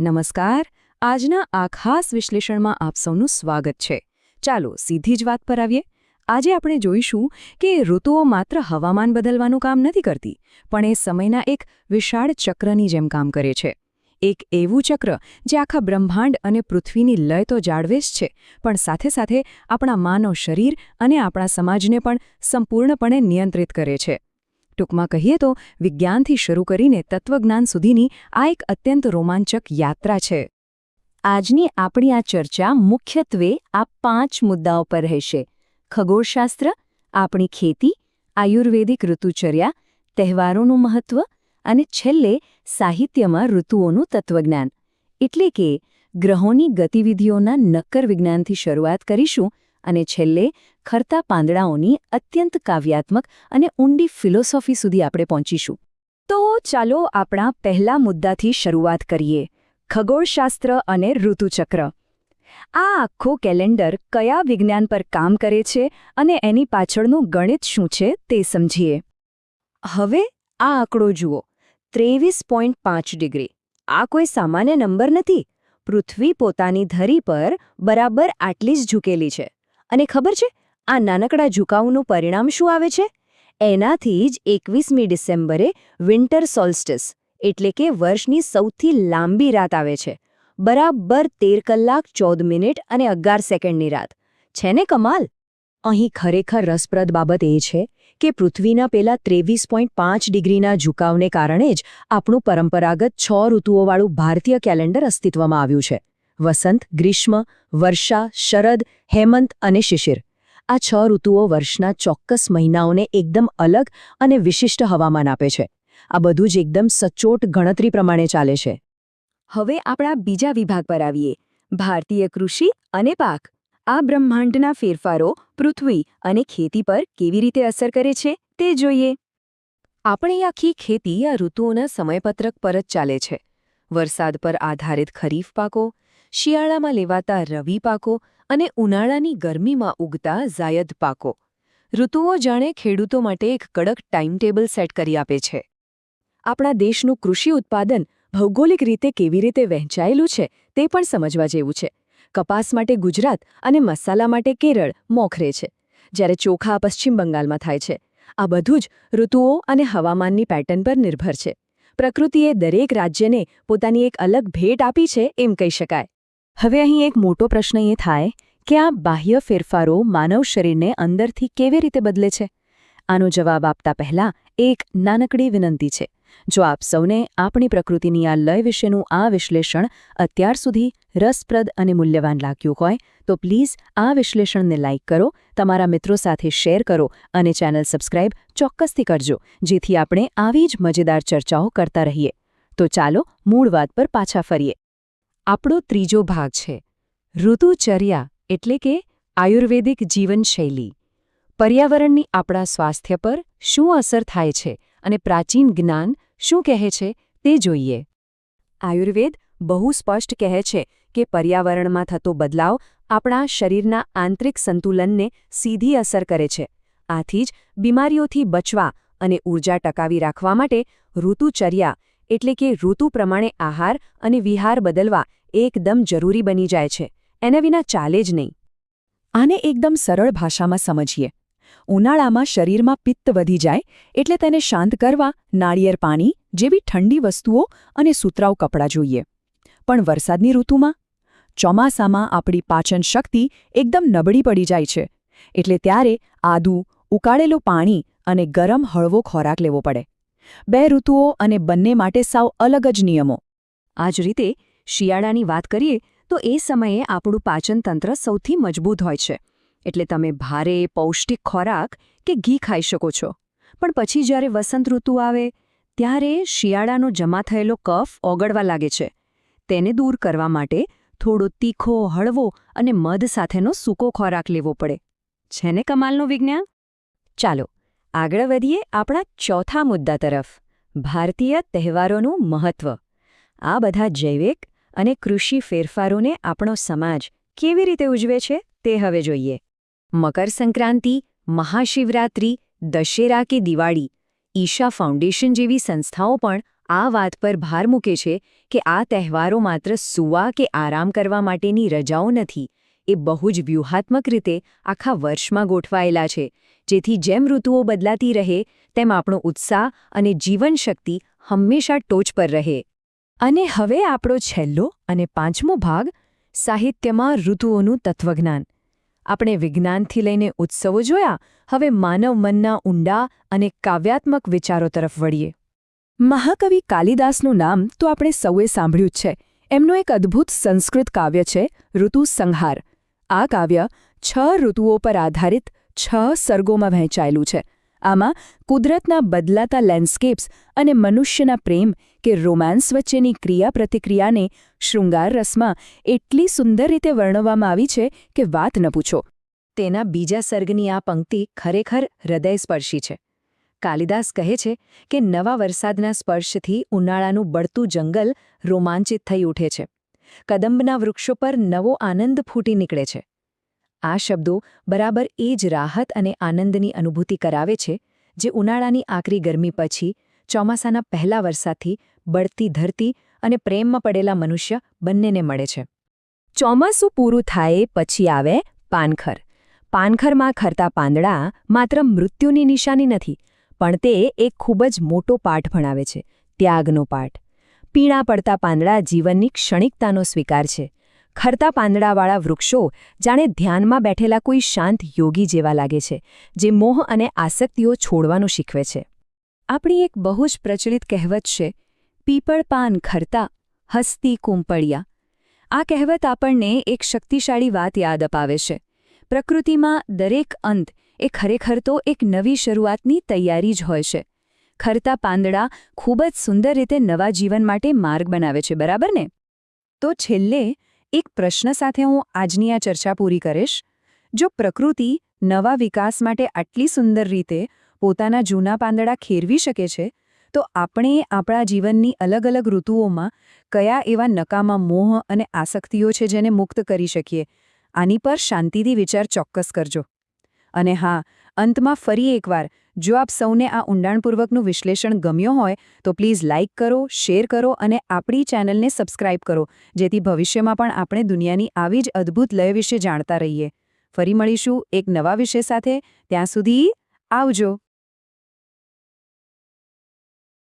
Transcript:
નમસ્કાર. આજના આ ખાસ વિશ્લેષણમાં આપ સૌનું સ્વાગત છે. ચાલો સીધી જ વાત પર આવીએ. આજે આપણે જોઈશું કે ઋતુઓ માત્ર હવામાન બદલવાનું કામ નથી કરતી, પણ એ સમયના એક વિશાળ ચક્રની જેમ કામ કરે છે. એક એવું ચક્ર જે આખા બ્રહ્માંડ અને પૃથ્વીની લય તો જાળવે જ છે, પણ સાથે સાથે આપણા માનવ શરીર અને આપણા સમાજને પણ સંપૂર્ણપણે નિયંત્રિત કરે છે. ટૂંકમાં કહીએ તો વિજ્ઞાનથી શરૂ કરીને તત્વજ્ઞાન સુધીની આ એક અત્યંત રોમાંચક યાત્રા છે. આજની આપણી આ ચર્ચા મુખ્યત્વે આ 5 મુદ્દાઓ પર રહેશે: ખગોળશાસ્ત્ર, આપણી ખેતી, આયુર્વેદિક ઋતુચર્યા, તહેવારોનું મહત્વ અને છેલ્લે સાહિત્યમાં ઋતુઓનું તત્વજ્ઞાન. એટલે કે ગ્રહોની ગતિવિધિઓના નક્કર વિજ્ઞાનથી શરૂઆત કરીશું અને છેલ્લે ખરતા પાંદડાઓની અત્યંત કાવ્યાત્મક અને ઊંડી ફિલોસોફી સુધી આપણે પહોંચીશું. તો ચાલો આપણા પહેલા મુદ્દાથી શરૂઆત કરીએ: ખગોળશાસ્ત્ર અને ઋતુચક્ર. આ આખો કેલેન્ડર કયા વિજ્ઞાન પર કામ કરે છે અને એની પાછળનું ગણિત શું છે તે સમજીએ. હવે આ આંકડો જુઓ, 23.5 ડિગ્રી. આ કોઈ સામાન્ય નંબર નથી. પૃથ્વી પોતાની ધરી પર બરાબર આટલી જ ઝૂકેલી છે. અને ખબર છે, આ નાનકડા ઝુકાવનું પરિણામ શું આવે છે? એનાથી જ 21મી ડિસેમ્બરે વિન્ટર સોલ્સ્ટિસ એટલે કે વર્ષની સૌથી લાંબી રાત આવે છે. બરાબર 13 કલાક 14 મિનિટ અને 11 સેકન્ડની રાત. છે ને કમાલ? અહીં ખરેખર રસપ્રદ બાબત એ છે કે પૃથ્વીના પેલા 23.5 ડિગ્રીના ઝુકાવને કારણે જ આપણું પરંપરાગત 6 ઋતુઓવાળું ભારતીય કેલેન્ડર અસ્તિત્વમાં આવ્યું છે. વસંત, ગ્રીષ્મ, વર્ષા, શરદ, હેમંત અને શિશિર. આ 6 ઋતુઓ વર્ષના ચોક્કસ મહિનાઓને એકદમ અલગ અને વિશિષ્ટ હવામાન આપે છે. આ બધું જ એકદમ સચોટ ગણતરી પ્રમાણે ચાલે છે. હવે આપણા બીજા વિભાગ પર આવીએ: ભારતીય કૃષિ અને પાક. આ બ્રહ્માંડના ફેરફારો પૃથ્વી અને ખેતી પર કેવી રીતે અસર કરે છે તે જોઈએ. આપણી આખી ખેતી આ ઋતુઓના સમયપત્રક પર જ ચાલે છે. વરસાદ પર આધારિત ખરીફ પાકો, શિયાળામાં લેવાતા રવિ પાકો અને ઉનાળાની ગરમીમાં ઉગતા ઝાયદ પાકો. ઋતુઓ જાણે ખેડૂતો માટે એક કડક ટાઈમટેબલ સેટ કરી આપે છે. આપણા દેશનું કૃષિ ઉત્પાદન ભૌગોલિક રીતે કેવી રીતે વહેંચાયેલું છે તે પણ સમજવા જેવું છે. કપાસ માટે ગુજરાત અને મસાલા માટે કેરળ મોખરે છે, જ્યારે ચોખા પશ્ચિમ બંગાળમાં થાય છે. આ બધું જ ઋતુઓ અને હવામાનની પેટર્ન પર નિર્ભર છે. પ્રકૃતિએ દરેક રાજ્યને પોતાની એક અલગ ભેટ આપી છે એમ કહી શકાય. હવે અહીં એક મોટો પ્રશ્ન એ થાય કે આ બાહ્ય ફેરફારો માનવ શરીરને અંદરથી કેવી રીતે બદલે છે? આનો જવાબ આપતા પહેલા એક નાનકડી વિનંતી છે. જો આપ સૌને આપણી પ્રકૃતિની આ લય વિશેનું આ વિશ્લેષણ અત્યાર સુધી રસપ્રદ અને મૂલ્યવાન લાગ્યું હોય તો પ્લીઝ આ વિશ્લેષણને લાઇક કરો, તમારા મિત્રો સાથે શેર કરો અને ચેનલ સબસ્ક્રાઇબ ચોક્કસથી કરજો, જેથી આપણે આવી જ મજેદાર ચર્ચાઓ કરતા રહીએ. તો ચાલો મૂળ વાત પર પાછા ફરીએ. આપણો ત્રીજો ભાગ છે ઋતુચર્યા, એટલે કે આયુર્વેદિક જીવનશૈલી. પર્યાવરણની આપણા સ્વાસ્થ્ય પર શું અસર થાય છે અને પ્રાચીન જ્ઞાન શું કહે છે તે જોઈએ. આયુર્વેદ બહુ સ્પષ્ટ કહે છે કે પર્યાવરણમાં થતો બદલાવ આપણા શરીરના આંતરિક સંતુલનને સીધી અસર કરે છે. આથી જ બીમારીઓથી બચવા અને ઊર્જા ટકાવી રાખવા માટે ઋતુચર્યા એટલે કે ઋતુ પ્રમાણે આહાર અને વિહાર બદલવા એકદમ જરૂરી બની જાય છે. એના વિના ચાલે જ નહીં. આને એકદમ સરળ ભાષામાં સમજીએ. ઉનાળામાં શરીરમાં પિત્ત વધી જાય એટલે તેને શાંત કરવા નાળિયેર પાણી જેવી ઠંડી વસ્તુઓ અને સૂતરાઉ કપડાં જોઈએ. પણ વરસાદની ઋતુમાં, ચોમાસામાં આપણી પાચન શક્તિ એકદમ નબળી પડી જાય છે. એટલે ત્યારે આદુ, ઉકાળેલું પાણી અને ગરમ હળવો ખોરાક લેવો પડે. 2 ઋતુઓ અને બંને માટે સાવ અલગ જ નિયમો. આ જ રીતે શિયાળાની વાત કરીએ તો એ સમયે આપણું પાચનતંત્ર સૌથી મજબૂત હોય છે. એટલે તમે ભારે પૌષ્ટિક ખોરાક કે ઘી ખાઈ શકો છો. પણ પછી જ્યારે વસંત ઋતુ આવે ત્યારે શિયાળાનો જમા થયેલો કફ ઓગળવા લાગે છે. તેને દૂર કરવા માટે થોડો તીખો, હળવો અને મધ સાથેનો સૂકો ખોરાક લેવો પડે. છે ને કમાલનું વિજ્ઞાન? ચાલો આગળ વધીએ આપણા ચોથા મુદ્દા તરફ: ભારતીય તહેવારોનું મહત્વ. આ બધા જૈવિક અને કૃષિ ફેરફારોને આપણો સમાજ કેવી રીતે ઉજવે છે તે હવે જોઈએ. મકર સંક્રાંતિ, મહાશિવરાત્રિ, દશેરા કે દિવાળી, ઈશા ફાઉન્ડેશન જેવી સંસ્થાઓ પણ આ વાત પર ભાર મૂકે છે કે આ તહેવારો માત્ર સૂવા કે આરામ કરવા માટેની રજાઓ નથી, એ બહુ જ વ્યૂહાત્મક રીતે આખા વર્ષમાં ગોઠવાયેલા છે, જેથી જેમ ઋતુઓ બદલાતી રહે તેમ આપણો ઉત્સાહ અને જીવનશક્તિ હંમેશા ટોચ પર રહે. અને હવે આપણો છેલ્લો અને પાંચમો ભાગ, સાહિત્યમાં ઋતુઓનું તત્વજ્ઞાન. આપણે વિજ્ઞાનથી લઈને ઉત્સવો જોયા, હવે માનવ મનના ઊંડા અને કાવ્યાત્મક વિચારો તરફ વળીએ. મહાકવિ કાલિદાસનું નામ તો આપણે સૌએ સાંભળ્યું જ છે. એમનું એક અદ્ભુત સંસ્કૃત કાવ્ય છે ઋતુસંહાર. આ કાવ્ય 6 ઋતુઓ પર આધારિત 6 સર્ગોમાં વહેંચાયેલું છે. આમાં કુદરતના બદલાતા લેન્ડસ્કેપ્સ અને મનુષ્યના પ્રેમ કે રોમાન્સ વચ્ચેની ક્રિયા-પ્રતિક્રિયાને શૃંગાર રસમાં એટલી સુંદર રીતે વર્ણવવામાં આવી છે કે વાત ન પૂછો. તેના બીજા સર્ગની આ પંક્તિ ખરેખર હૃદયસ્પર્શી છે. કાલિદાસ કહે છે કે નવા વરસાદના સ્પર્શથી ઉનાળાનું બળતું જંગલ રોમાંચિત થઈ ઉઠે છે. કદંબના વૃક્ષો પર નવો આનંદ ફૂટી નીકળે છે. આ શબ્દો બરાબર એ જ રાહત અને આનંદની અનુભૂતિ કરાવે છે જે ઉનાળાની આકરી ગરમી પછી ચોમાસાના પહેલા વરસાદથી બળતી ધરતી અને પ્રેમમાં પડેલા મનુષ્ય બંનેને મળે છે. ચોમાસું પૂરું થાય પછી આવે પાનખર. પાનખરમાં ખરતા પાંદડા માત્ર મૃત્યુની નિશાની નથી, પણ તે એક ખૂબ જ મોટો પાઠ ભણાવે છે, ત્યાગનો પાઠ. પીળા પડતા પાંદડા જીવનની ક્ષણિકતાનો સ્વીકાર છે. ખરતા પાંદડાવાળા વૃક્ષો જાણે ધ્યાનમાં બેઠેલા કોઈ શાંત યોગી જેવા લાગે છે, જે મોહ અને આસક્તિઓ છોડવાનું શીખવે છે. આપણી એક બહુ જ પ્રચલિત કહેવત છે, પીપળ પાન ખરતા, હસતી કુંપળિયા. આ કહેવત આપણને એક શક્તિશાળી વાત યાદ અપાવે છે. પ્રકૃતિમાં દરેક અંત એ ખરેખર તો એક નવી શરૂઆતની તૈયારી જ હોય છે. ખરતા પાંદડા ખૂબ જ સુંદર રીતે નવા જીવન માટે માર્ગ બનાવે છે, બરાબર ને? તો છેલ્લે એક પ્રશ્ન સાથે હું આજની આ ચર્ચા પૂરી કરીશ. જો પ્રકૃતિ નવા વિકાસ માટે આટલી સુંદર રીતે પોતાના જૂના પાંદડા ખેરવી શકે છે, તો આપણે આપણા જીવનની અલગ અલગ ઋતુઓમાં કયા એવા નકામા મોહ અને આસક્તિઓ છે જેને મુક્ત કરી શકીએ? આની પર શાંતિથી વિચાર ચોક્કસ કરજો. અને હા, અંતમાં ફરી એકવાર, જો આપ સૌને આ ઊંડાણપૂર્વકનું વિશ્લેષણ ગમ્યો હોય તો પ્લીઝ લાઇક કરો, શેર કરો અને આપણી ચેનલને સબસ્ક્રાઇબ કરો, જેથી ભવિષ્યમાં પણ આપણે દુનિયાની આવી જ અદ્ભુત લય વિશે જાણતા રહીએ. ફરી મળીશું એક નવા વિષય સાથે. ત્યાં સુધી આવજો.